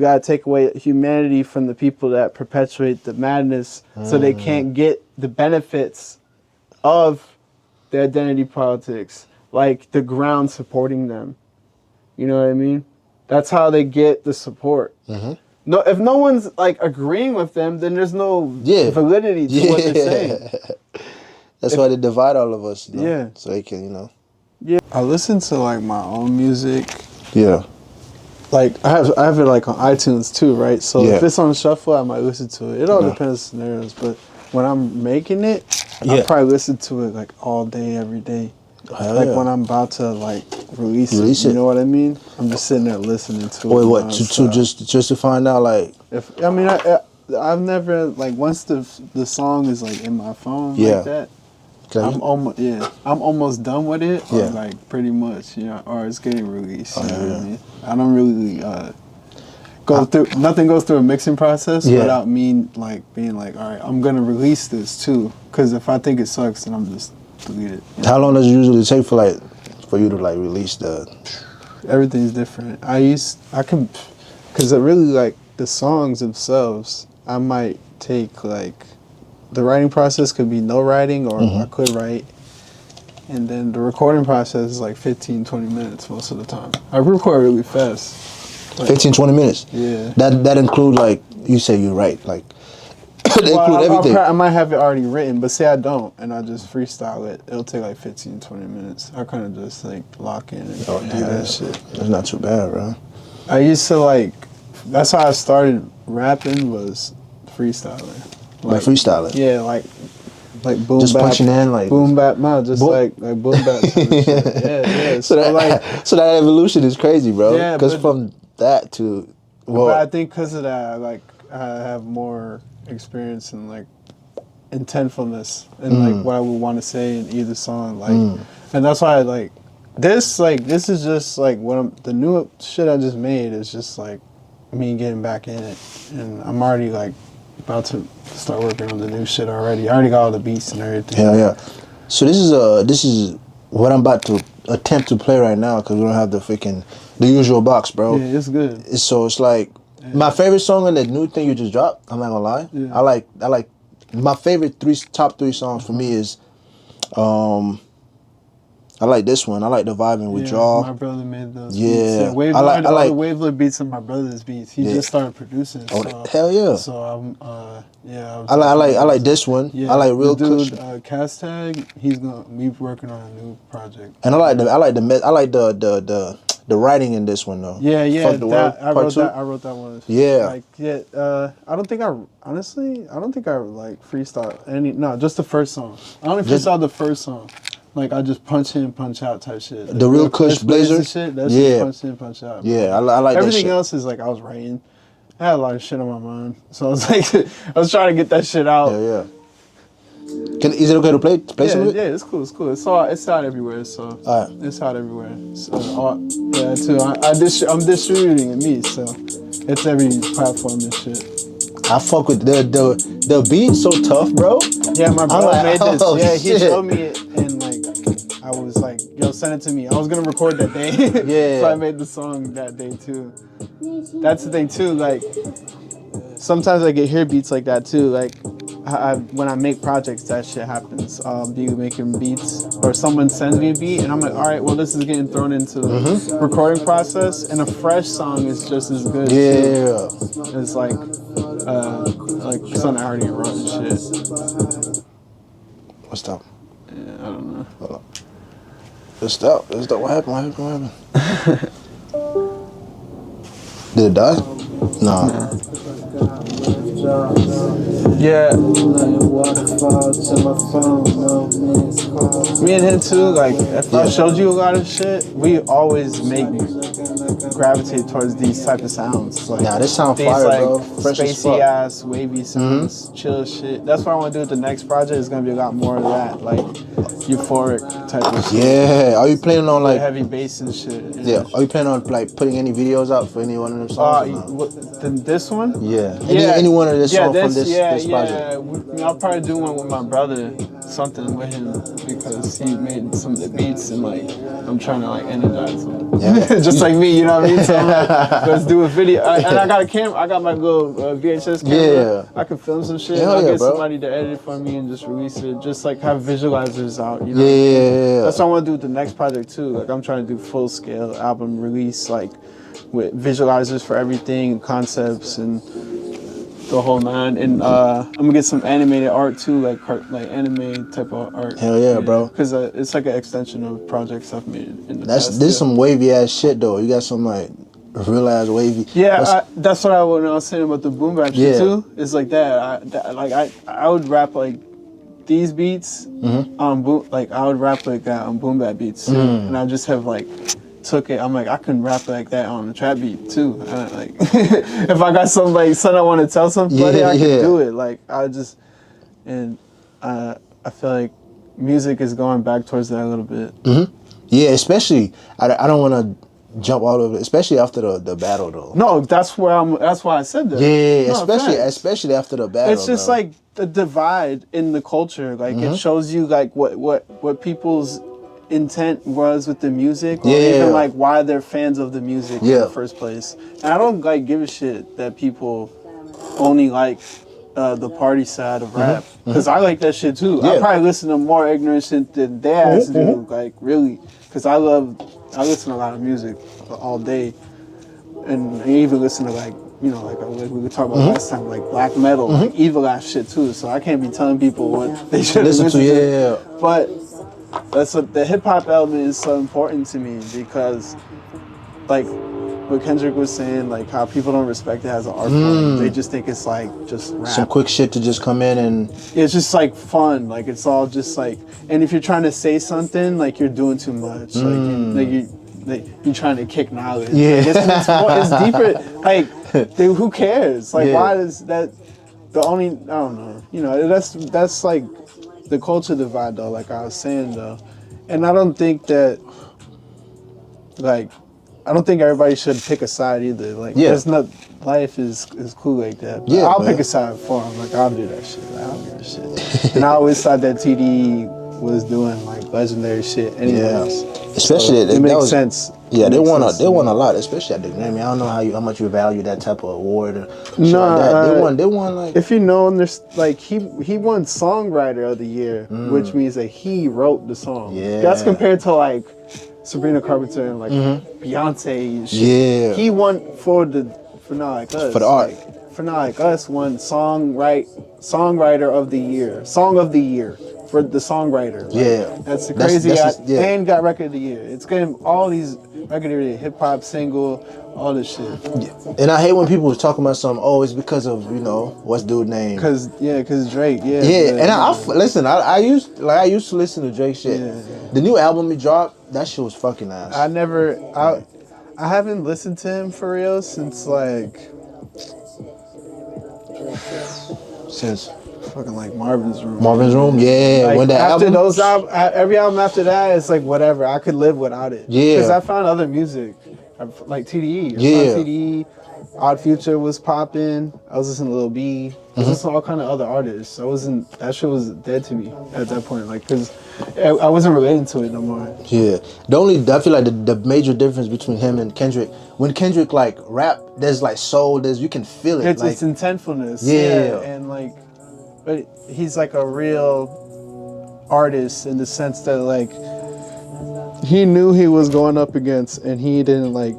You gotta take away humanity from the people that perpetuate the madness, so they can't get the benefits of the identity politics, like the ground supporting them. You know what I mean? That's how they get the support. No, if no one's like agreeing with them, then there's no validity to what they're saying. That's why they divide all of us. You know? Yeah. So they can, you know. Yeah. I listen to like my own music. Yeah. Like I have it like on iTunes too, right? So if it's on shuffle, I might listen to it. It all depends on scenarios, but when I'm making it, I probably listen to it like all day, every day. When I'm about to like release it, you know what I mean? I'm just sitting there listening to it. Wait, what? To just to find out, like, if I mean, I've never like once the song is like in my phone like that. I'm almost done with it, or like pretty much, you know, or it's getting released. You know what I mean? I don't really go through. Nothing goes through a mixing process without me like being like, all right, I'm gonna release this too. Because if I think it sucks, then I'm just delete it. How long does it usually take for you to like release the? Everything's different. I can, because I really like the songs themselves. I might take like. The writing process could be no writing, or I could write. And then the recording process is like 15, 20 minutes most of the time. I record really fast. Like, 15, 20 minutes? Yeah. That include like, you say you write, like, they include everything. I might have it already written, but say I don't, and I just freestyle it. It'll take like 15, 20 minutes. I kind of just like lock in and do that shit. That's not too bad, bro. I used to like, that's how I started rapping, was freestyling. Like freestyling? Yeah, like boom just bap. Just punching in, like boom bap, no, just boom. like boom bap. Yeah. So that evolution is crazy, bro. Yeah, because from that to, but I think because of that, I have more experience in like intentfulness and like what I would want to say in either song, like, and that's why I like this. Like this is just like the new shit I just made is just like me getting back in it, and I'm already like. About to start working on the new shit already. I already got all the beats and everything. Yeah. So this is what I'm about to attempt to play right now because we don't have the usual box, bro. Yeah, it's good. It's like my favorite song on the new thing you just dropped. I'm not gonna lie. Yeah. I like my favorite top three songs for me is I like this one. I like the Vibing with Jaw. My brother made those beats. Yeah, I like all the Wavelet beats of my brother's beats. He just started producing. So, hell yeah. So I like this one. Yeah, I like Real Dude, Castag, he's gonna be working on a new project. And I like the writing in this one though. Yeah. I wrote that one. Yeah. I don't think I like freestyle any. No, just the first song. I only freestyled the first song. Like I just punch in, punch out type shit. The Real Kush Blazer shit. That's just punch in, punch out. Yeah, I like everything that shit. else is like I was writing. I had a lot of shit on my mind, so I was like, I was trying to get that shit out. Yeah. Is it okay to play some of it? Yeah, it's cool. It's out everywhere. So it's out everywhere. So too. I'm distributing it so it's every platform and shit. I fuck with the beat's so tough, bro. Yeah, my brother made this. Yeah, he showed me it, and like I was like, yo, send it to me. I was gonna record that day. Yeah. So I made the song that day too. That's the thing too. Like sometimes I get hear beats like that too. Like when I make projects, that shit happens. Be making beats, or someone sends me a beat, and I'm like, all right, well, this is getting thrown into the recording process, and a fresh song is just as good. Yeah. Too. It's like something I already wrote and shit. What's up? Yeah, I don't know. Hold up. Let's stop. What happened? Did it die? No. Yeah. Me and him too, like, if I showed you a lot of shit, we always gravitate towards these type of sounds. Like, this sound fire, bro. Fresh spacey ass, wavy sounds, chill shit. That's what I want to do with the next project. It's going to be a lot more of that, like, euphoric type of shit. Yeah. Are you planning on, like... heavy bass and shit. Yeah. Are you planning on, like, putting any videos out for any one of them songs? This one? Yeah. Any one of the songs from this project? Yeah. I'll probably do one with my brother. something with him because he made some of the beats and like I'm trying to like energize him. Just like me, you know what I mean? So I'm like, let's do a video. And I got a camera. I got my little VHS camera. I can film some shit. I'll get somebody to edit it for me and just release it. Just like have visualizers out. You know That's what I want to do with the next project too. Like I'm trying to do full scale album release, like with visualizers for everything, concepts and the whole nine. And I'm gonna get some animated art too, like anime type of art. Hell yeah, bro. Because it's like an extension of projects I've made in the past. This some wavy ass shit though. You got some like real ass wavy. Yeah, that's what I was saying about the boom bap shit too. It's like that. I would rap like these beats on boom. Like I would rap like that on boom bap beats, and I just have like. Took it. I'm like I can rap like that on a trap beat too. Like if I got something I want to tell somebody, I can do it. Like I just I feel like music is going back towards that a little bit. Yeah, especially I don't want to jump all over, especially after the battle though. No, that's why I said that. Yeah, no, especially after the battle. It's just like the divide in the culture. Like it shows you like what people's intent was with the music, or even like why they're fans of the music in the first place. And I don't like give a shit that people only like the party side of rap, because I like that shit too. I probably listen to more ignorant shit than they ass do, like really, because I listen to a lot of music all day, and I even listen to like like we were talking about last time, like black metal, like evil ass shit too. So I can't be telling people what they should listen to. But that's what the hip hop element is so important to me, because like what Kendrick was saying, like how people don't respect it as an art form. They just think it's like just rap. Some quick shit to just come in and it's just like fun. Like it's all just like, and if you're trying to say something, like you're doing too much. Like you're trying to kick knowledge. Yeah, like it's deeper. Like who cares? Like why is that the only? I don't know. That's like the culture divide though, like I was saying though. And I don't think everybody should pick a side either. Like there's not, life is cool like that. But I'll pick a side for them. Like I'll do that shit. Like, I don't give a shit. And I always thought that TDE was doing like legendary shit anyways. Especially so it makes sense. Yeah, they won a lot, especially at the Grammy. I don't know how much you value that type of award. They won like. If you know, there's like he won Songwriter of the Year, which means that he wrote the song. Yeah, that's compared to like Sabrina Carpenter and like Beyonce and shit. Yeah, he won for Not Like Us. For the art. Like, for Not Like Us won Songwriter of the Year, Song of the Year. For the songwriter. Like, that's crazy. And got Record of the Year. It's getting all these record of the year, hip hop single, all this shit. Yeah. And I hate when people was talking about something, it's because of, what's dude's name. Cause Drake, listen, I used to listen to Drake shit. The new album he dropped, that shit was fucking ass. I haven't listened to him for real since fucking like Marvin's Room, yeah. Like, when the after album, those every album after that, it's like whatever. I could live without it. Yeah, because I found other music, like TDE. TDE, Odd Future was popping. I was listening to Lil B. I was listening to all kind of other artists. That shit was dead to me at that point. Like, cause I wasn't relating to it no more. Yeah, I feel like the major difference between him and Kendrick, when Kendrick like rap, there's like soul. You can feel it. It's intentfulness. Yeah, and like. But he's like a real artist in the sense that like he knew he was going up against, and he didn't like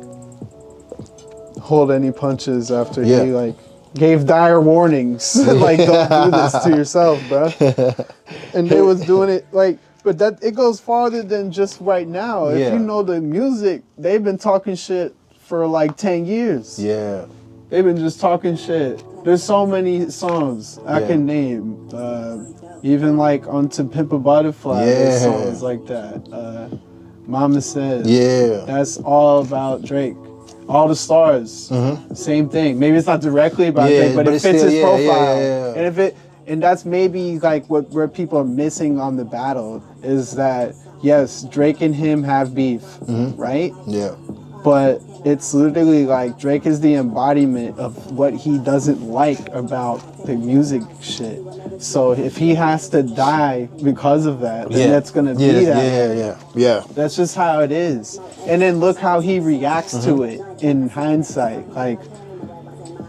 hold any punches after he like gave dire warnings like don't do this to yourself, bro. And they was doing it like, but that it goes farther than just right now. If you know the music, they've been talking shit for like 10 years. Yeah. They've been just talking shit. There's so many songs I can name. Even like on To Pimp a Butterfly, there's songs like that. Mama Said. Yeah. That's all about Drake. All the Stars. Same thing. Maybe it's not directly about Drake, but it fits his profile. And that's maybe like where people are missing on the battle is that yes, Drake and him have beef, right? Yeah. But it's literally like Drake is the embodiment of what he doesn't like about the music shit. So if he has to die because of that, then that's gonna be that. Yeah. That's just how it is. And then look how he reacts to it in hindsight. Like,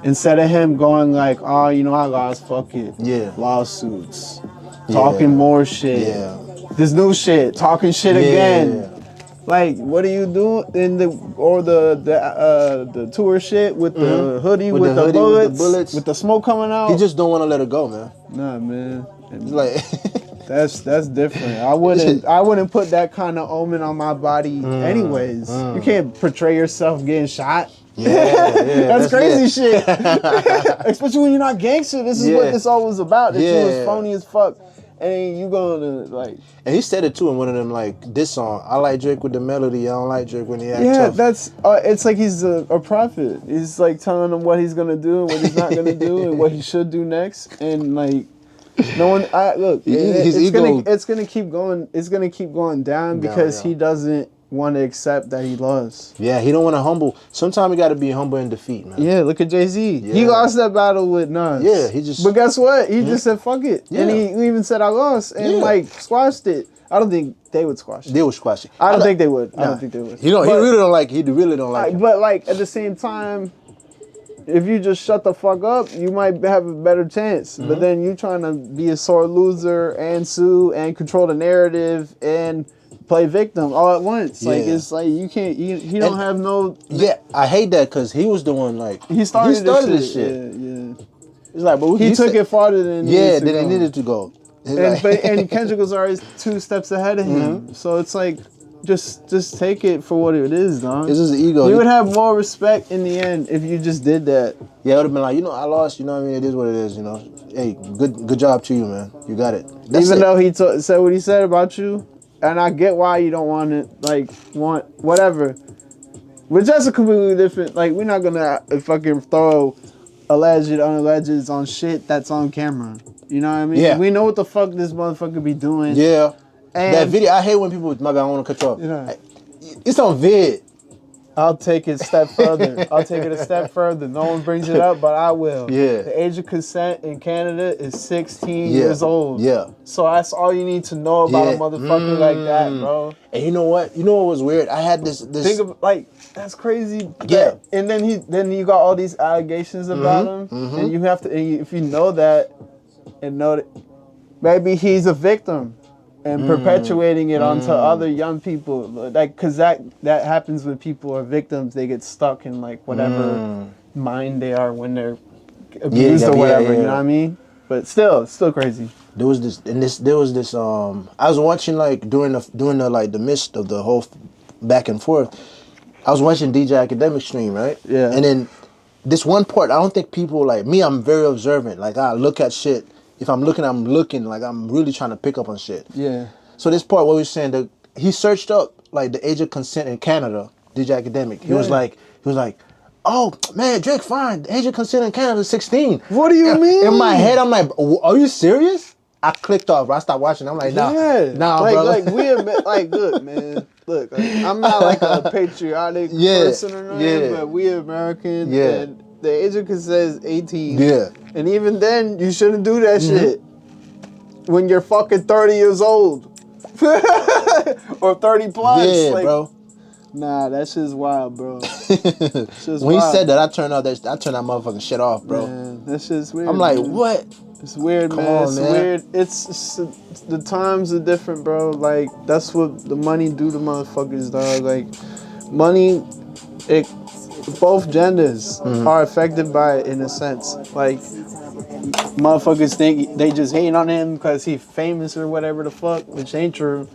instead of him going like, oh, you know, I lost, fuck it. Yeah. Lawsuits. Talking more shit. Yeah. This new shit. Talking shit again. Like, what are you doing in the tour shit with the hoodie with the bullets with the smoke coming out? He just don't want to let it go, man. Nah, man. It's like that's different. I wouldn't put that kind of omen on my body anyways. You can't portray yourself getting shot. Yeah, that's crazy shit. Especially when you're not gangster. This is what this all was about. That you was phony as fuck. And you gonna like. And he said it too in one of them, like, this song. I like Drake with the melody. I don't like Drake when he act tough. That's it's like he's a prophet. He's like telling them what he's gonna do and what he's not gonna do and what he should do next. And like, no one. It's gonna keep going. It's gonna keep going down because he doesn't want to accept that he lost. Yeah, he don't want to humble. Sometimes you got to be humble in defeat, man. Yeah, look at Jay-Z. Yeah. He lost that battle with Nas. Yeah, he just. But guess what? He just said fuck it, and he even said I lost and like squashed it. I don't think they would squash it. They would squash it. I don't think they would. I don't think they would. He really don't like. He really don't like. But like at the same time, if you just shut the fuck up, you might have a better chance. But then you trying to be a sore loser and sue and control the narrative and play victim all at once. Like it's like you can't. He don't have no. Yeah, I hate that because he was the one like he started this shit. Yeah. It's like, but he took it farther than it needed to go. And Kendrick was already 2 steps ahead of him. So it's like, just take it for what it is, dog. It's just ego. You would have more respect in the end if you just did that. Yeah, it would have been like, you know, I lost. You know what I mean? It is what it is. You know. Hey, good job to you, man. You got it. Even though he said what he said about you. And I get why you don't want it, want whatever. Which that's a completely different, we're not gonna fucking throw alleged, unalleged on shit that's on camera. You know what I mean? Yeah. We know what the fuck this motherfucker be doing. Yeah. And that video, I hate when people, my bad, I want to cut you off. You know, it's on vid. I'll take it a step further. No one brings it up, but I will. Yeah. The age of consent in Canada is 16 years old. Yeah. So that's all you need to know about a motherfucker like that, bro. And you know what? You know what was weird? I had this. Think of that's crazy. Yeah. And then you got all these allegations about him, and you have to. And if you know that, and know that, maybe he's a victim. And perpetuating it onto other young people, because that happens when people are victims. They get stuck in whatever mind they are when they're abused or whatever. You know what I mean? But still crazy. There was this. I was watching during the midst of the whole back and forth. I was watching DJ Academic stream, right? Yeah. And then this one part, I don't think people like me. I'm very observant. Like I look at shit. If I'm looking, like I'm really trying to pick up on shit. Yeah. So this part, what we saying, that he searched up the age of consent in Canada, DJ Academic. He was like, oh man, Drake, fine. The age of consent in Canada is 16. What do you mean? In my head, I'm like, are you serious? I clicked off. I stopped watching. I'm like, nah, brother. Look, man. Look, I'm not a patriotic person or nothing, but we American. Yeah. And the age of consent is 18. Yeah. And even then, you shouldn't do that shit when you're fucking 30 years old. Or 30 plus. Yeah, bro. Nah, that shit's wild, bro. When he said that, I turned that motherfucking shit off, bro. Man, that shit's weird. I'm like, man. what? It's weird, Come man. on, It's man. weird. It's the times are different, bro. That's what the money do to motherfuckers, dog. Money, both genders are affected by it in a sense. Motherfuckers think they just hating on him because he's famous or whatever the fuck, which ain't true.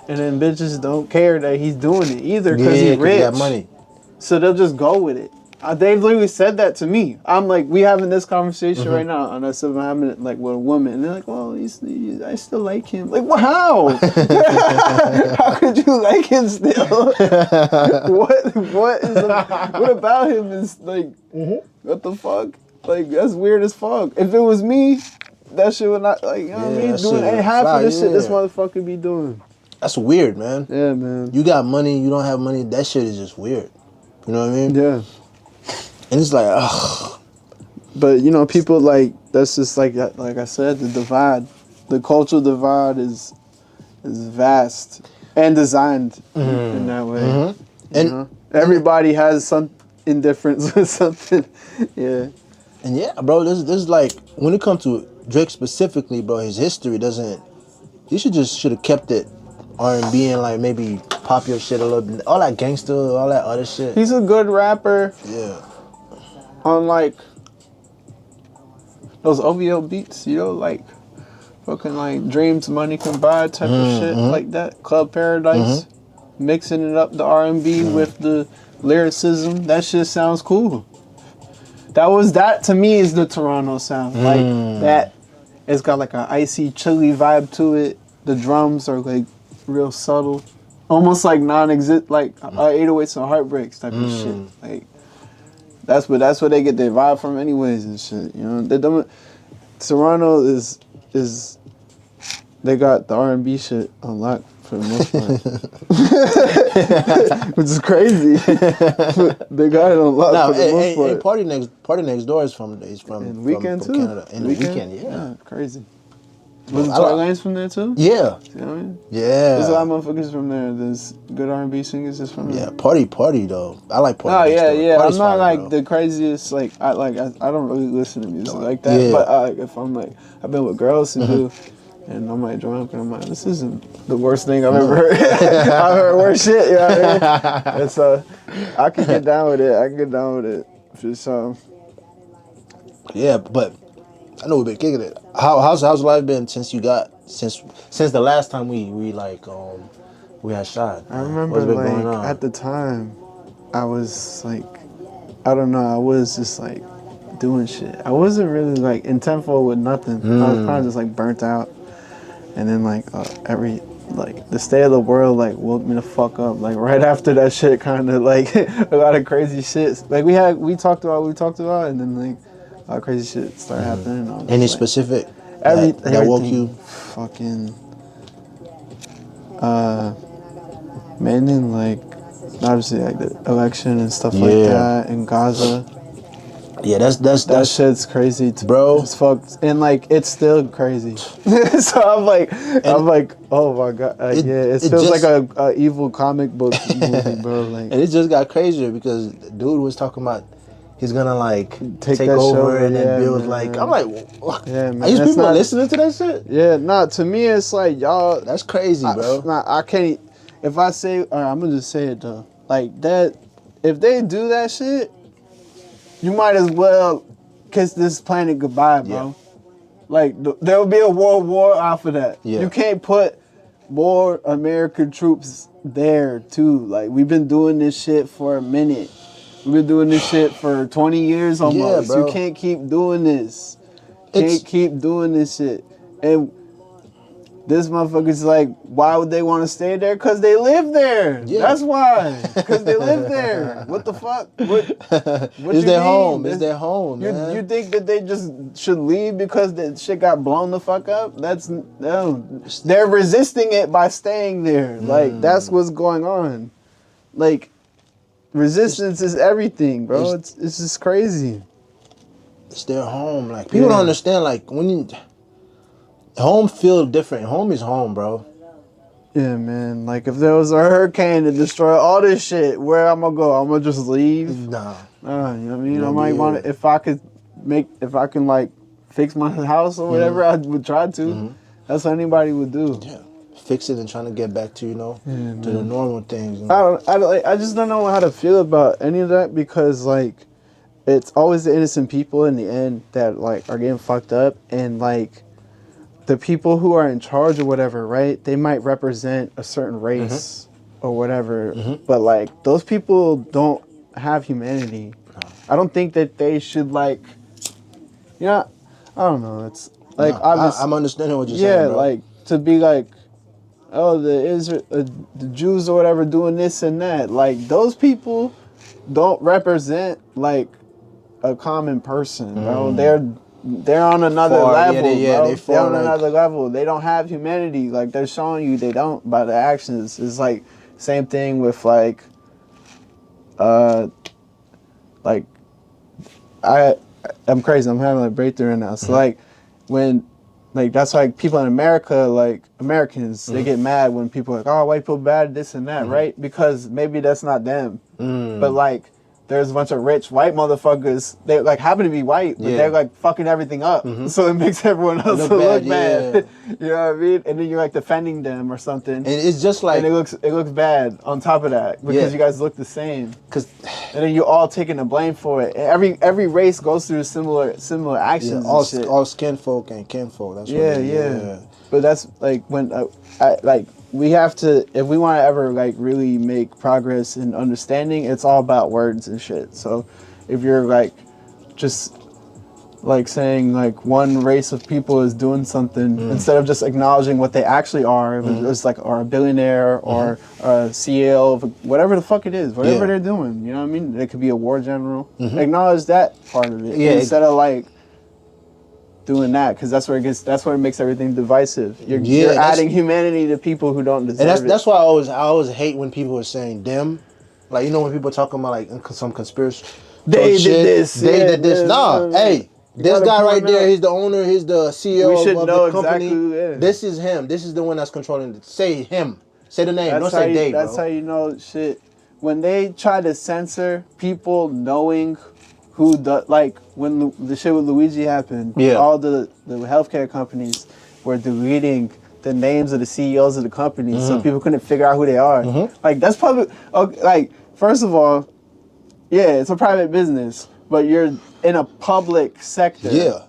And then bitches don't care that he's doing it either because he's rich. He got money. So they'll just go with it. They've literally said that to me. I'm like, we having this conversation right now, and I said I'm having it with a woman, and they're like, well, I still like him. Like, well, how? How could you like him still? What about him is what the fuck? That's weird as fuck. If it was me, that shit would not you know what I mean? Doing half of this shit this motherfucker be doing. That's weird, man. Yeah, man. You got money, you don't have money. That shit is just weird. You know what I mean? Yeah. And it's like, ugh. But you know, people like that's just like I said, the divide, the cultural divide is vast and designed in that way. Mm-hmm. You know, everybody has some indifference with something. Yeah. And yeah, bro, this is like when it comes to Drake specifically, bro, his history doesn't. He should have kept it R&B and like maybe pop your shit a little bit. All that gangster, all that other shit. He's a good rapper. Yeah. On like those OVO beats, you know, like fucking like Dreams Money Can Buy type of shit like that. Club Paradise, mixing it up the R&B with the lyricism. That shit sounds cool. That to me is the Toronto sound. Like that, it's got like an icy, chilly vibe to it. The drums are like real subtle, almost like non-exist, like 808s and Heartbreaks type of shit. Like that's where they get their vibe from, anyways, and shit. You know, Toronto is they got the R&B shit on lock for the most part, which is crazy. They got it on lock for the most part. Hey, Party Next Door is from Weekend too. Canada. In the Weekend, yeah. Crazy. Was it Tory Lanez from there too? Yeah. You know what I mean? Yeah. There's a lot of motherfuckers from there. There's good R&B singers is from there. Yeah, Party though. I like Party. Oh yeah. Party's I'm not fire, like bro. the craziest. Like I don't really listen to music like that. Yeah. But if I'm like, I've been with girls who do, and I'm like drunk and I'm like, this isn't the worst thing I've ever heard. I've heard worse shit. You know what I mean? And so I can get down with it. For sure. Yeah, but I know we've been kicking it. How's life been since the last time we had shot? I remember What's been like going on? at the time, I was like, I don't know, I was just like doing shit. I wasn't really like intentful with nothing. I was kind of just like burnt out, and then like the state of the world like woke me the fuck up. Like right after that shit, kind of like a lot of crazy shit. Like we talked about, and then like a lot of crazy shit started happening. Any specific everything that woke you? Fucking mainly like obviously like the election and stuff like that in Gaza. Yeah, that shit's crazy, bro. It's fucked, and like it's still crazy. So I'm like, oh my god, it feels like a evil comic book movie, bro. Like, and it just got crazier because dude was talking about he's gonna like take over and then build like. I'm like, what? Yeah, man. Are these people listening to that shit? Yeah, to me it's like y'all. That's crazy, bro. I can't. If I say, all right, I'm gonna just say it though. Like that, if they do that shit, you might as well kiss this planet goodbye, bro. Yeah. Like, there will be a world war off of that. Yeah. You can't put more American troops there, too. Like, we've been doing this shit for a minute. We've been doing this shit for 20 years almost. Yeah, bro. You can't keep doing this. Keep doing this shit. And this motherfucker's like, why would they want to stay there? Because they live there. Yeah. That's why. Because they live there. What the fuck? What it's their home. It's their home, man. You think that they just should leave because that shit got blown the fuck up? No. They're resisting it by staying there. Like, that's what's going on. Like, resistance is everything, bro. It's just crazy. It's their home. Like, people don't understand, like, when you... Home feel different. Home is home, bro. Yeah, man. Like, if there was a hurricane to destroy all this shit, where I'm gonna go? I'm gonna just leave? Nah. You know what I mean? I might want to, if I can, like, fix my house or whatever, I would try to. That's what anybody would do. Yeah. Fix it and trying to get back to, to the normal things. I just don't know how to feel about any of that because, like, it's always the innocent people in the end that, like, are getting fucked up and, like, the people who are in charge or whatever, right? They might represent a certain race or whatever, but like those people don't have humanity. No. I don't think that they should like, I don't know. It's like I'm understanding what you're saying, bro. Like to be like, oh, the Jews or whatever doing this and that. Like those people don't represent like a common person, bro. They're on another level, bro. They're on another level. They don't have humanity. Like, they're showing you they don't by the actions. It's like, same thing with, like, like I'm crazy. I'm having a breakthrough right now. So like when like that's why people in America, like Americans, they get mad when people are like, oh, white people bad, this and that, right? Because maybe that's not them. But like there's a bunch of rich white motherfuckers. They like happen to be white, but they're like fucking everything up. So it makes everyone else look bad. You know what I mean? And then you're like defending them or something. And it's just like, and it looks bad on top of that because you guys look the same. And then you're all taking the blame for it. And every race goes through similar actions. all, and shit. all skin folk and kinfolk. That's what But that's like when we have to, if we want to ever like really make progress in understanding, it's all about words and shit. So if you're like just like saying like one race of people is doing something instead of just acknowledging what they actually are, it's like or a billionaire or a CEO of whatever the fuck it is, whatever they're doing, you know what I mean? They could be a war general. Acknowledge that part of it instead of like doing that, because that's where it makes everything divisive. You're adding humanity to people who don't deserve it. And that's why I always hate when people are saying them, like, you know, when people talking about like some conspiracy. They did this. They did this. Nah, hey, this guy right there, he's the owner, he's the CEO of the company. Exactly, This is him. This is the one that's controlling it. Say him. Say the name. Don't say they, bro. That's how you know shit. When they try to censor people knowing who like when the shit with Luigi happened, all the healthcare companies were deleting the names of the CEOs of the companies so people couldn't figure out who they are. Like that's probably like, first of all, yeah, it's a private business, but you're in a public sector.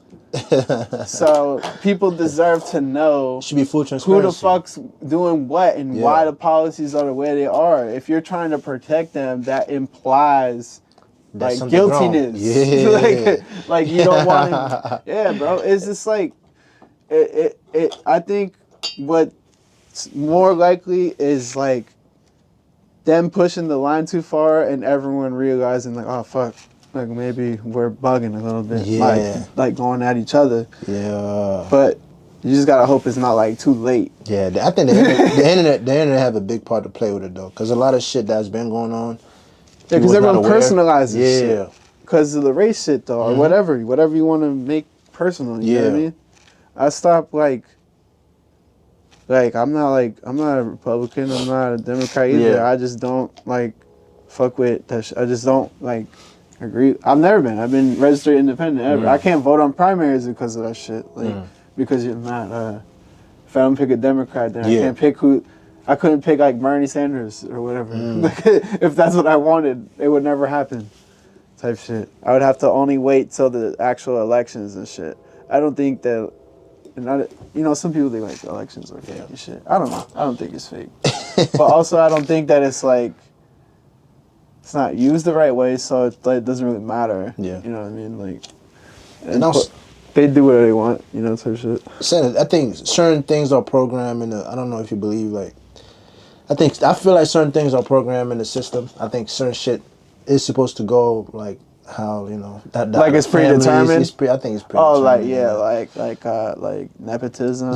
So people deserve to know should be full transparency. Who the fuck's doing what and why the policies are the way they are. If you're trying to protect them, that implies like guiltiness. like you don't want to. Yeah, bro. It's just like I think what's more likely is like them pushing the line too far and everyone realizing like, oh fuck, like maybe we're bugging a little bit, like going at each other. But you just gotta hope it's not like too late. I think the internet have a big part to play with it though, because a lot of shit that's been going on. Yeah, because everyone personalizes shit. Because of the race shit though, or whatever you want to make personal. You know what I mean? I stopped like I'm not a Republican, I'm not a Democrat either. I just don't like fuck with that I just don't like agree. I've been registered independent ever. I can't vote on primaries because of that shit. Like because you're not if I don't pick a Democrat, then I can't pick who. I couldn't pick like Bernie Sanders or whatever. If that's what I wanted, it would never happen. Type shit. I would have to only wait till the actual elections and shit. I don't think that. You know, some people think like the elections are fake and shit. I don't know. I don't think it's fake. But also, I don't think that it's like it's not used the right way, so it doesn't really matter. You know what I mean? Like, and also, they do whatever they want. You know, type shit. I think certain things are programmed in the. I don't know if you believe like. I feel like certain things are programmed in the system. I think certain shit is supposed to go like how, you know, that like it's predetermined. I think it's predetermined. Oh, like nepotism.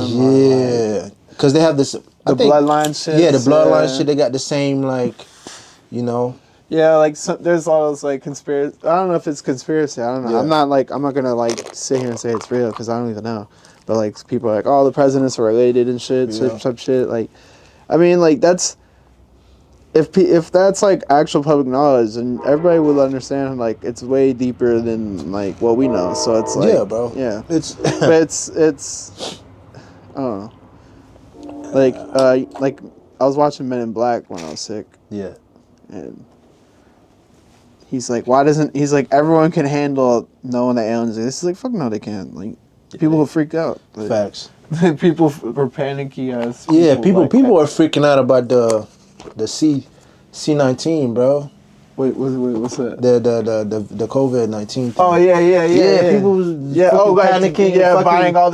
Because they have this the bloodline shit. Yeah, the bloodline shit. They got the same like, you know. Yeah, like there's all those like conspiracy. I don't know if it's conspiracy. I don't know. I'm not gonna like sit here and say it's real because I don't even know. But like people are like, oh, the presidents are related and shit, some shit like. I mean, like that's if that's like actual public knowledge, and everybody will understand like it's way deeper than like what we know. So it's like it's but it's I don't know. Like I was watching Men in Black when I was sick. And he's like, he's like everyone can handle knowing that aliens exist. It's like fuck no, they can't. Like people will freak out. Like, facts. People were panicky as people are freaking out about the C-19, bro. Wait, what's that? The COVID-19 thing. Oh yeah. People was panicking,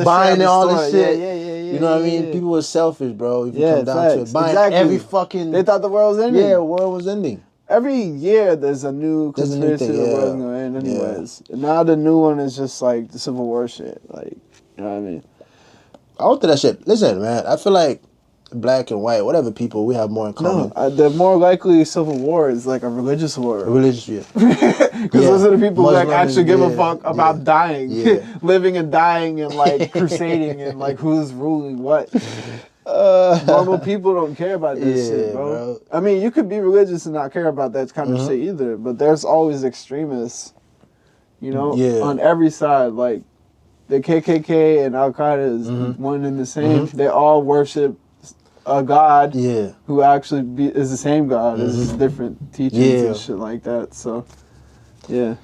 buying all this shit. Yeah. You know what I mean? People were selfish, bro. If you come down to it, buying every fucking. They thought the world was ending. Yeah, the world was ending. Every year there's a new conspiracy the world's gonna end anyways. And now the new one is just like the Civil War shit. Like, you know what I mean? I went through that shit. Listen, man, I feel like black and white, whatever people, we have more in common. No, the more likely civil war is like a religious war. Religious, yeah. Because those are the people who like actually give a fuck about dying, living and dying, and like crusading, and like who's ruling what. Normal people don't care about this shit, bro. I mean, you could be religious and not care about that kind of shit either, but there's always extremists, you know, on every side. Like the KKK and Al Qaeda is one and the same. They all worship a god who actually is the same god. It's just different teachings and shit like that. So, yeah.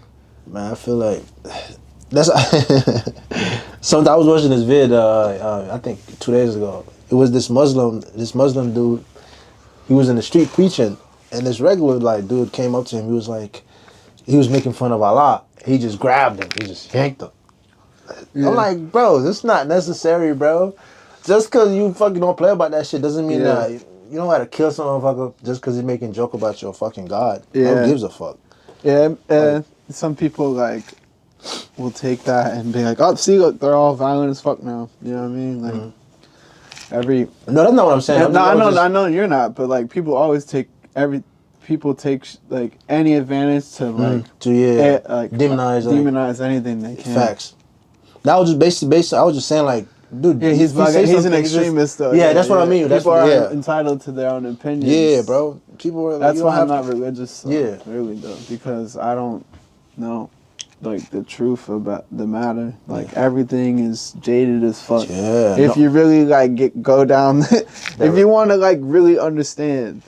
Man, I feel like that's. Sometimes I was watching this vid. I think 2 days ago. It was this Muslim dude. He was in the street preaching, and this regular like dude came up to him. He was like, he was making fun of Allah. He just grabbed him. He just yanked him. I'm like, bro, this is not necessary, bro. Just because you fucking don't play about that shit doesn't mean that you don't gotta kill some motherfucker just because he's making joke about your fucking God. Who gives a fuck? Yeah, like, some people like will take that and be like, oh, see, look, they're all violent as fuck now. You know what I mean? Like no, that's not what I'm saying. I know you're not, but like people always take like any advantage to like demonize anything they can. Facts. That was just basically I was just saying like, dude, he's an extremist though. Yeah, that's what I mean. People are entitled to their own opinions. Yeah, bro. People are like, that's why I'm not religious. So, really though, because I don't know like the truth about the matter. Like everything is jaded as fuck. Yeah. If you really like go down, if you want to like really understand,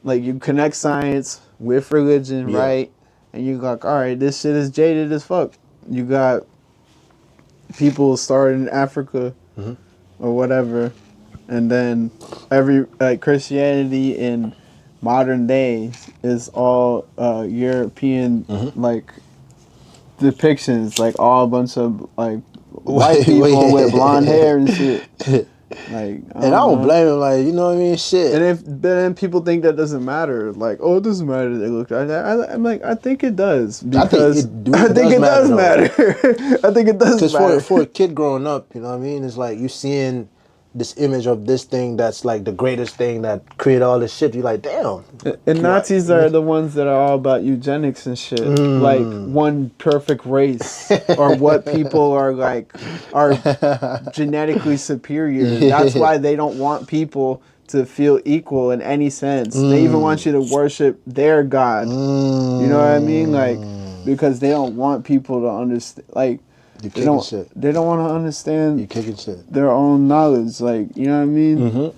like you connect science with religion, right? And you like, all right, this shit is jaded as fuck. You got people started in Africa or whatever, and then every like Christianity in modern days is all European like depictions, like all a bunch of like white people with blonde hair and shit. Like, I don't blame him. Like, you know what I mean? Shit. And then people think that doesn't matter. Like, oh, it doesn't matter. They look like that. I'm like, I think it does because I think it does matter. I think it does matter. Because for a kid growing up, you know what I mean? It's like you seeing this image of this thing that's like the greatest thing that created all this shit. You're like, damn. And Nazis are the ones that are all about eugenics and shit. Like one perfect race or what people are like are genetically superior. That's why they don't want people to feel equal in any sense. They even want you to worship their God. You know what I mean? Like, because they don't want people to understand. Like, they don't want to understand. You kicking shit. Their own knowledge, like, you know what I mean?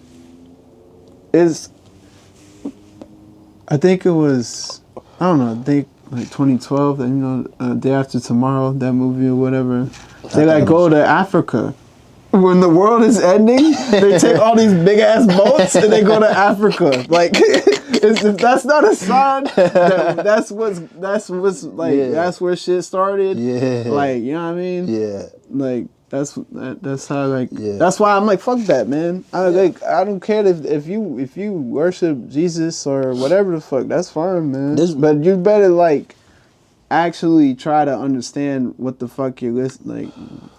I think it was, I don't know. I think like 2012. You know, Day After Tomorrow, that movie or whatever. They like go to Africa. When the world is ending, they take all these big ass boats and they go to Africa. Like, if that's not a sign, that's where shit started. Yeah. Like, you know what I mean? Yeah. Like that's how like that's why I'm like, fuck that, man. I don't care if you worship Jesus or whatever the fuck. That's fine, man. But you better like actually try to understand what the fuck you're listening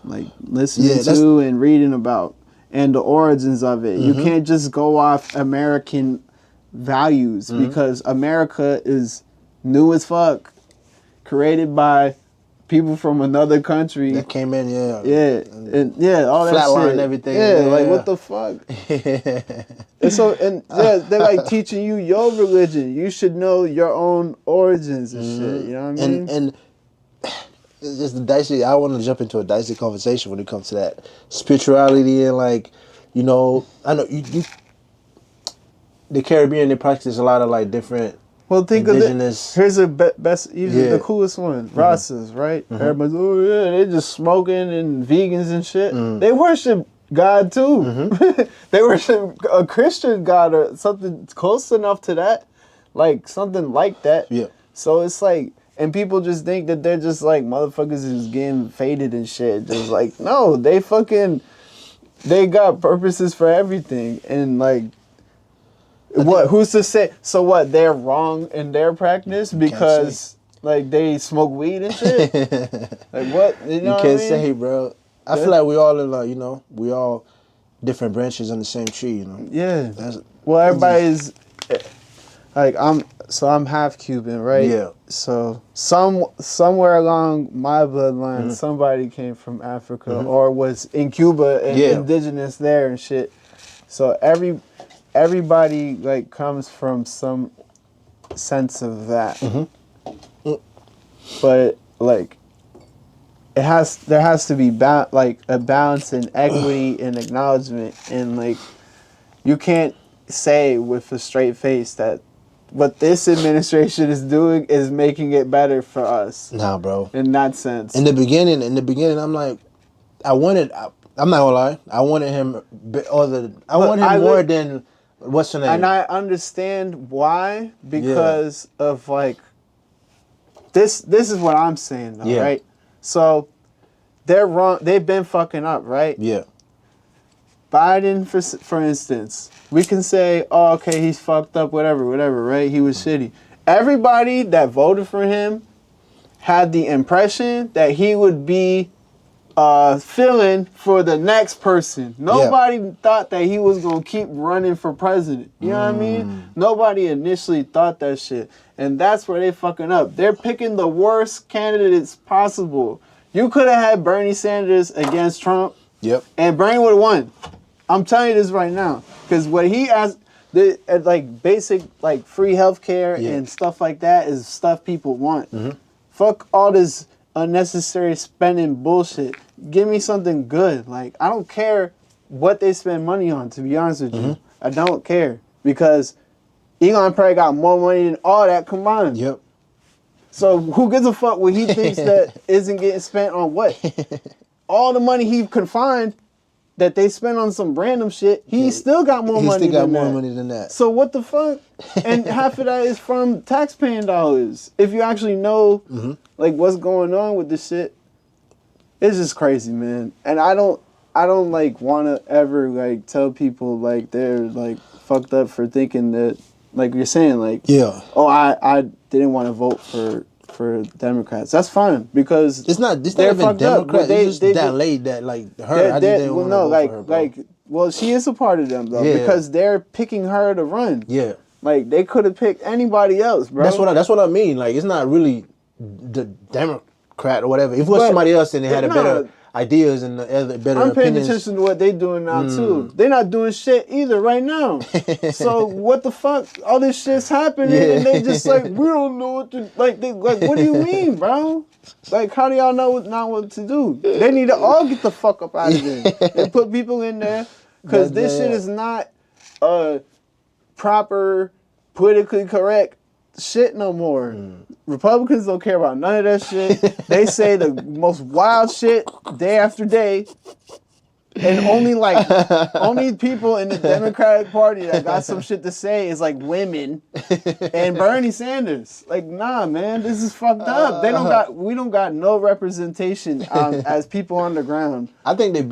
to and reading about and the origins of it. You can't just go off American values because America is new as fuck, created by people from another country that came in, all that flatline shit, and everything, like what the fuck. They're like teaching you your religion. You should know your own origins and shit. You know what I mean? And it's just the dicey. I want to jump into a dicey conversation when it comes to that spirituality and like, you know, I know you the Caribbean, they practice a lot of like different. Well, think indigenous. Here's the best, the coolest one. Rastas, right? Everybody's, they're just smoking and vegans and shit. They worship God too. They worship a Christian God or something close enough to that, like something like that. Yeah. So it's like, and people just think that they're just like motherfuckers is getting faded and shit. Just like, no, they got purposes for everything, and like. What? Who's to say? So what? They're wrong in their practice because like they smoke weed and shit. Like what? You know you can't say, bro. I feel like we all in like, you know, we all different branches on the same tree, you know. Yeah. Well, everybody's like I'm half Cuban, right? Yeah. So somewhere along my bloodline, somebody came from Africa or was in Cuba and indigenous there and shit. So everybody like comes from some sense of that. But like there has to be a balance and equity and acknowledgement, and like you can't say with a straight face that what this administration is doing is making it better for us. Nah, bro. In that sense. In the beginning, I'm like, I'm not gonna lie, I wanted him more than what's her name. And I understand why, because of like this is what I'm saying though, right? So they're wrong. They've been fucking up, right? Yeah. Biden, for instance, we can say, oh, okay, he's fucked up, whatever, right? He was shitty. Everybody that voted for him had the impression that he would be filling for the next person. Nobody thought that he was going to keep running for president. You know what I mean? Nobody initially thought that shit. And that's where they fucking up. They're picking the worst candidates possible. You could have had Bernie Sanders against Trump. Yep. And Bernie would have won. I'm telling you this right now, because what he asked, like basic like free healthcare and stuff like that is stuff people want. Fuck all this unnecessary spending bullshit. Give me something good. Like I don't care what they spend money on. To be honest with you, I don't care, because Elon probably got more money than all that combined. Yep. So who gives a fuck what he thinks that isn't getting spent on what? All the money he can find that they spend on some random shit, he still got more money than that. So what the fuck? And half of that is from taxpaying dollars. If you actually know like what's going on with this shit, it's just crazy, man. And I don't like want to ever like tell people like they're like fucked up for thinking that, like you're saying, like oh I didn't want to vote for Democrats. That's fine, because it's not even Democrats. It's just that lady that like her. I just didn't want to vote for her, bro. Well, she is a part of them though, because they're picking her to run. Yeah, like they could have picked anybody else, bro. That's what I mean. Like it's not really the Democrat or whatever. If it was somebody else and they had a better ideas and better I'm paying opinions. attention to what they doing now too. They're not doing shit either right now. So what the fuck? All this shit's happening and they just like, we don't know what to like. What do you mean, bro? Like, how do y'all know what to do? They need to all get the fuck up out of there and put people in there, because this shit is not proper, politically correct shit no more. Republicans don't care about none of that shit. They say the most wild shit day after day. And only people in the Democratic Party that got some shit to say is like women and Bernie Sanders. Like, nah, man, this is fucked up. We don't got no representation as people on the ground. I think they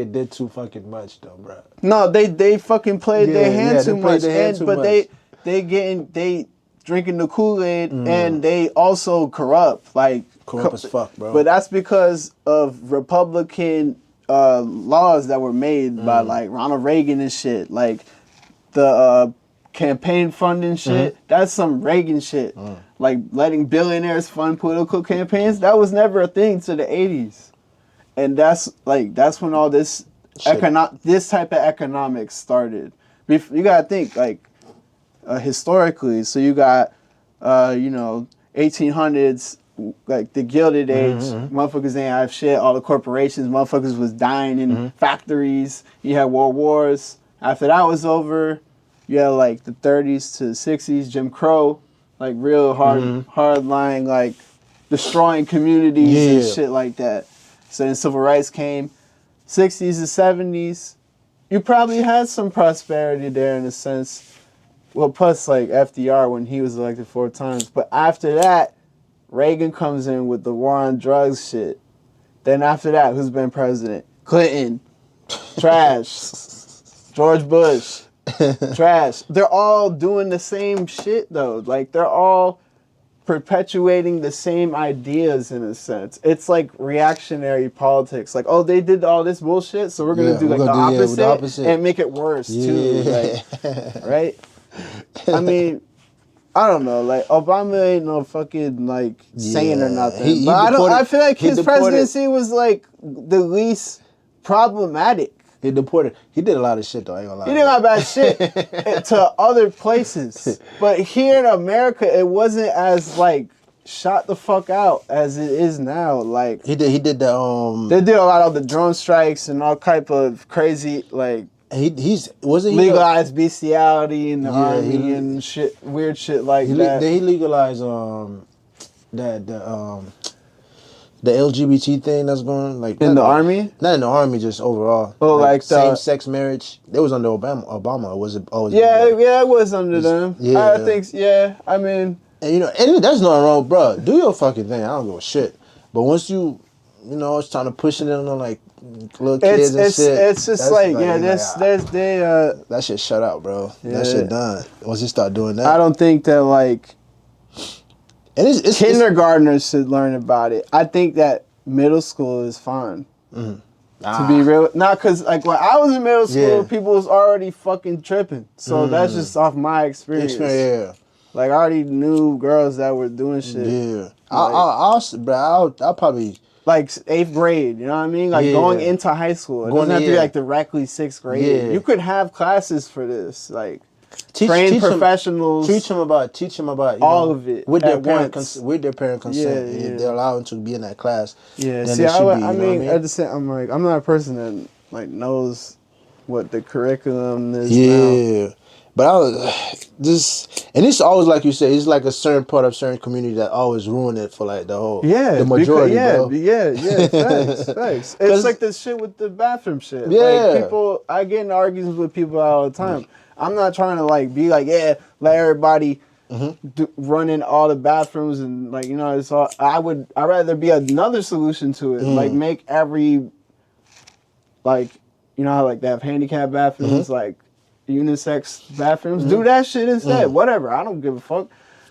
did too fucking much though, bro. No, they fucking played their hand too much. They drinking the Kool-Aid and they also corrupt. Like corrupt as fuck, bro. But that's because of Republican laws that were made by like Ronald Reagan and shit. Like the campaign funding shit, that's some Reagan shit. Like letting billionaires fund political campaigns, that was never a thing to the 80s. And that's when all this this type of economics started. You gotta think like historically. So you got 1800s, like the Gilded Age, motherfuckers ain't have shit. All the corporations, motherfuckers was dying in factories. You had world wars. After that was over, you had like the 30s to the 60s, Jim Crow, like real hard line, like destroying communities and shit like that. So then civil rights came. 60s and 70s, you probably had some prosperity there in a sense. Well, plus like FDR when he was elected 4 times. But after that, Reagan comes in with the war on drugs shit. Then after that, who's been president? Clinton. Trash. George Bush. Trash. They're all doing the same shit though. Like they're all perpetuating the same ideas in a sense. It's like reactionary politics. Like, oh, they did all this bullshit, so we're gonna do like the opposite and make it worse too. Like, right? I mean, I don't know. Like, Obama ain't no fucking like saint or nothing. But I feel like his presidency was like the least problematic. He deported. He did a lot of shit though. I ain't gonna lie. He did a lot of bad shit to other places, but here in America, it wasn't as like shot the fuck out as it is now. Like he did the They did a lot of the drone strikes and all type of crazy like. He's wasn't he legalized bestiality in the army and shit, weird shit like that. He legalized the LGBT thing that's going like in the army? Not in the army, just overall. Oh, like same-sex marriage. It was under Obama. Or was it always? Yeah, it was under them. Yeah, I think. Yeah, I mean, and and there's nothing wrong, bro. Do your fucking thing. I don't give a shit. But once it's trying to push it on like little kids and shit. It's just like that shit shut out, bro. Yeah. That shit done. Once you start doing that, I don't think that like. And it's kindergartners should learn about it. I think that middle school is fine. To be real, not because like when I was in middle school, people was already fucking tripping. So that's just off my experience. Yeah. Like I already knew girls that were doing shit. Yeah. Like, I'll probably like 8th grade. You know what I mean? Like going into high school. It doesn't have to be like directly 6th grade. Yeah. You could have classes for this. Like. Train professionals. Teach them about all of it with their parent consent. Yeah. They're allowed them to be in that class. Yeah. See, I mean, at the same, I'm not a person that like knows what the curriculum is. Yeah. Now. But it's always like you said, it's like a certain part of certain community that always ruin it for like the majority. Bro. Facts. It's like the shit with the bathroom shit. Yeah. Like people, I get in arguments with people all the time. I'm not trying to like be like, let everybody run in all the bathrooms and like, it's all. I'd rather be another solution to it. Like make every, like, how like they have handicap bathrooms, like unisex bathrooms. Do that shit instead. Whatever. I don't give a fuck.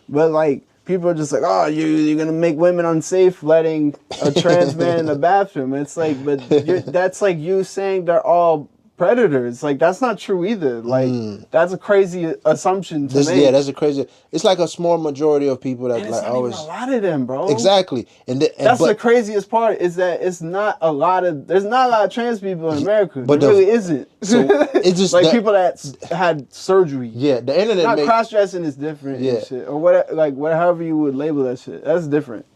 But like people are just like, oh, you're gonna make women unsafe letting a trans man in the bathroom. It's like, but that's like you saying they're all predators. Like that's not true either. Like that's a crazy assumption to make. Yeah, that's a crazy. It's like a small majority of people that like always. Even a lot of them, bro. Exactly, that's the craziest part is that there's not a lot of trans people in America. But there really isn't. So it's just like people that had surgery. Yeah, the internet. Cross dressing is different. Yeah, and shit, or whatever. Like however you would label that shit. That's different.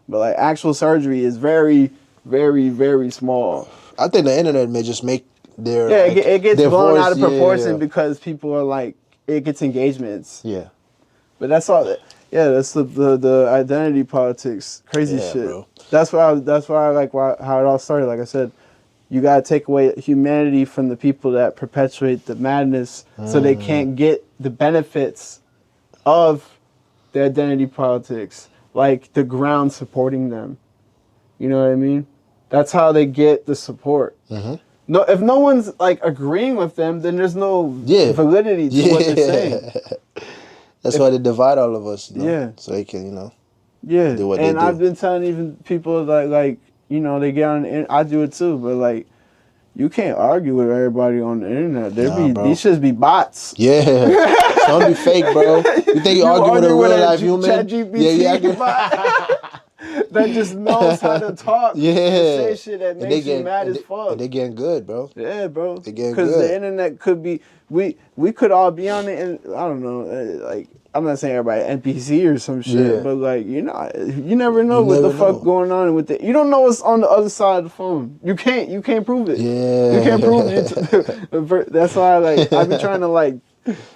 But like actual surgery is very, very, very small. I think the internet may just make. It gets blown out of proportion because people are like, it gets engagements. Yeah. But that's all. That's the identity politics, crazy shit. Bro. That's why I like how it all started. Like I said, you gotta take away humanity from the people that perpetuate the madness, so they can't get the benefits of the identity politics, like the ground supporting them. You know what I mean? That's how they get the support. No, if no one's like agreeing with them, then there's no validity to what they're saying. That's why they divide all of us. So they can, do what they do. I've been telling even people that like, they get on the I do it too, but like, you can't argue with everybody on the internet. These should be bots. Yeah. Don't be fake, bro. You think you argue with a real life human? Bot? That just knows how to talk. And say shit that makes you mad as fuck. And they getting good, bro. Yeah, bro. They getting good. Because the internet could be, we could all be on it, and I don't know, like, I'm not saying everybody NPC or some shit, but like, you never know what the fuck going on with it. You don't know what's on the other side of the phone. You can't prove it. Yeah. You can't prove it. That's why I be trying to like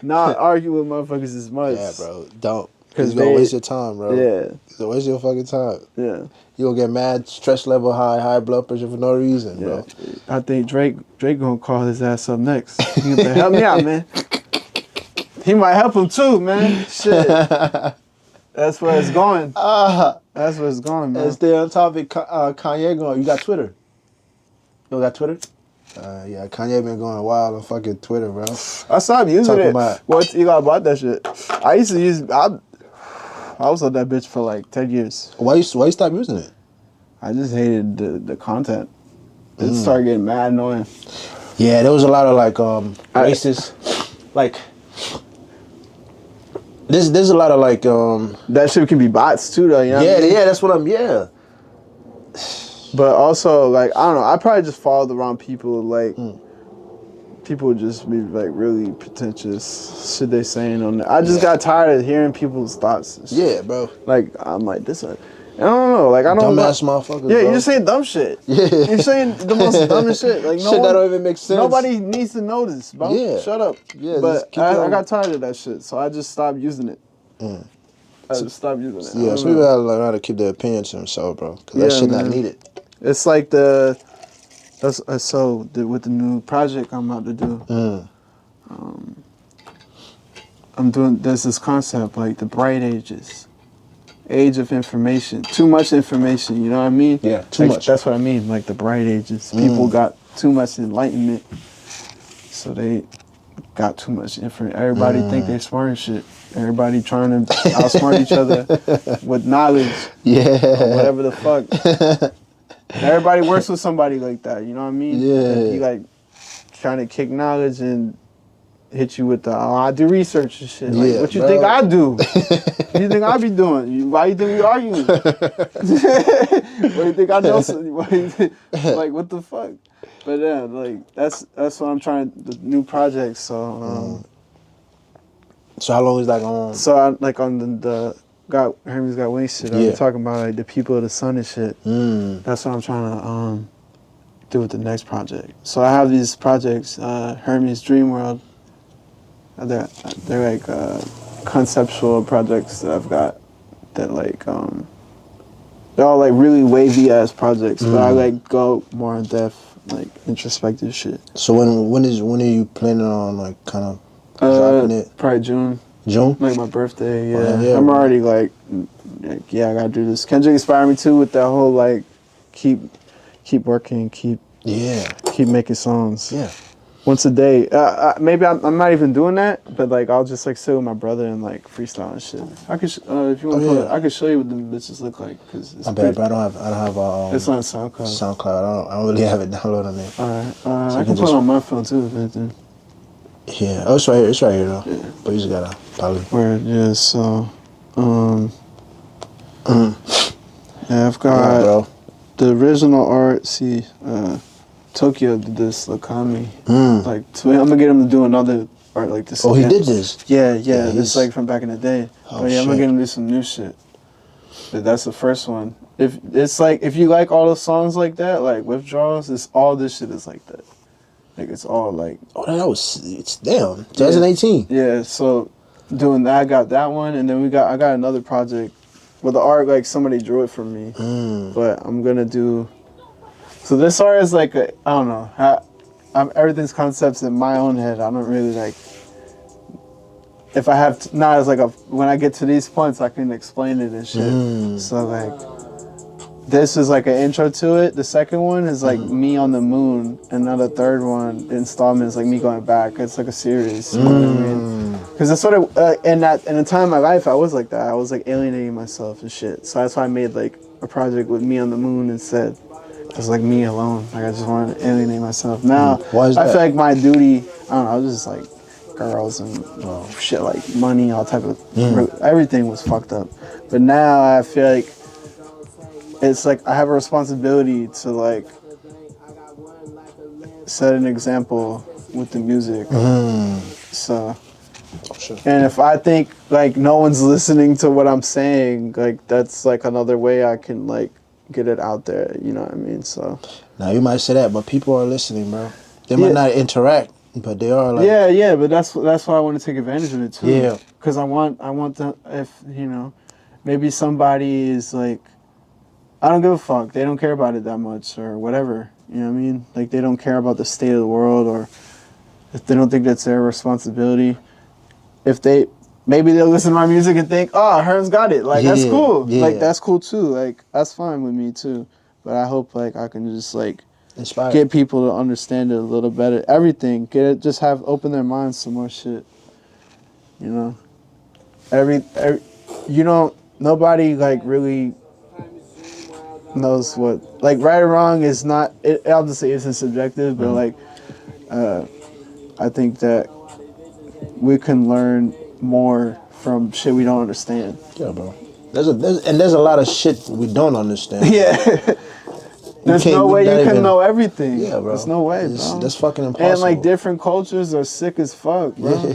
not argue with motherfuckers as much. Yeah, bro. Don't. Because you're going to waste your time, bro. Yeah. You're going to waste your fucking time. Yeah. You're going to get mad, stress level high blood pressure for no reason, bro. I think Drake going to call his ass up next. He gonna help me out, man. He might help him too, man. Shit. That's where it's going. That's where it's going, man. And stay on topic, Kanye going, you got Twitter? You don't got Twitter? Yeah, Kanye been going wild on fucking Twitter, bro. I saw him using it. What you got about that shit? I used to use. I was on that bitch for like 10 years. Why you stop using it? I just hated the content. It started getting mad annoying. Yeah, there was a lot of like racist, like there's a lot of like that shit can be bots too though. You know yeah, what I mean? yeah, that's what I'm But also like I don't know. I probably just followed the wrong people. Like people would just be like really pretentious shit they saying on there. I just got tired of hearing people's thoughts. And shit. Yeah, bro. Like I'm like this. I don't know. Like I don't. Dumbass motherfuckers. Yeah, bro. you're just saying dumb shit. Yeah, you're saying the most dumbest shit. Like shit that don't even make sense. Nobody needs to know this, bro. Yeah. Shut up. Yeah, but I got tired of that shit, so I just stopped using it. I just stopped using it. Yeah, so people gotta learn how to keep their opinion to themselves, bro. Cause that shit not needed. It's like with the new project I'm about to do. I'm doing. There's this concept like the bright ages. Age of information, too much information. You know what I mean? Yeah, too much. That's what I mean. Like the bright ages, people got too much enlightenment, so they got too much information. Everybody think they're smart and shit. Everybody trying to outsmart each other with knowledge. Yeah, or whatever the fuck. Everybody works with somebody like that. You know what I mean? Yeah. And he like trying to kick knowledge and hit you with the I do research and shit. Like, what you think I do? What you think I be doing? Why you think we arguing? What do you think I know? Like what the fuck? But yeah, like that's what I'm trying. The new project. So so how long is that going? So I like on the Hermes Got Wings shit. I'm talking about like the people of the sun and shit. That's what I'm trying to do with the next project. So I have these projects, Hermes Dream World. They're like conceptual projects that I've got that like they're all like really wavy ass projects, but I like go more in depth, like introspective shit. So when are you planning on like kind of dropping it? Probably June. June? Like my birthday, yeah. Oh, yeah, I'm bro. already like, yeah, I gotta do this. Kendrick inspired me too with that whole like keep working, keep making songs. Yeah. Once a day. Maybe I'm not even doing that, but like I'll just like sit with my brother and like freestyle and shit. I could if you want I could show you what the bitches look like because it's bad, bro. I don't have it's on SoundCloud. I don't really have it downloaded on there. Alright. So I can put it on my phone too if anything. Yeah. Oh, it's right here. It's right here though. Yeah. But you just gotta probably. Word. Yeah. So, yeah, I've got the original art. See, Tokyo did this Lakami. Like, so I'm gonna get him to do another art like this. Oh, again. He did this? Yeah. It's like from back in the day. Oh, but yeah, I'm gonna get him to do some new shit. But that's the first one. If you like all the songs like that, like Withdrawals, it's all this shit is like that. Like it's all like. Oh, it's damn 2018. Yeah. So doing that, I got that one, and then I got another project where the art like somebody drew it for me. But I'm gonna do. So this art is like I don't know. Everything's concepts in my own head. I don't really like. If I have not as like when I get to these points, I can explain it and shit. So like. This is like an intro to it. The second one is like me on the moon, and now the third one, the installment, is like me going back. It's like a series. You know what I mean? Because that's what in a time in my life, I was like that. I was like alienating myself and shit. So that's why I made like a project with me on the moon instead. It's like me alone. Like I just wanted to alienate myself. Now Why is that? I feel like my duty. I don't know. I was just like girls and shit, like money, all type of everything was fucked up. But now I feel like. It's like I have a responsibility to like set an example with the music. So, and if I think like no one's listening to what I'm saying, like that's like another way I can like get it out there. You know what I mean? So. Now you might say that, but people are listening, bro. They might not interact, but they are like. Yeah. But that's why I want to take advantage of it too. Yeah. Because I want to maybe somebody is like. I don't give a fuck. They don't care about it that much or whatever. You know what I mean? Like they don't care about the state of the world or if they don't think that's their responsibility. Maybe they'll listen to my music and think, oh, Herm's got it. Like that's cool. Yeah. Like that's cool too. Like that's fine with me too. But I hope like I can just like inspire. Get people to understand it a little better. Everything. Open their minds to more shit. You know? nobody like really knows what like right or wrong is not. It obviously isn't subjective, but like I think that we can learn more from shit we don't understand. Yeah, bro. There's a lot of shit we don't understand. Yeah. There's no way you can know everything. Yeah, bro. There's no way, bro. That's fucking impossible. And like different cultures are sick as fuck, bro.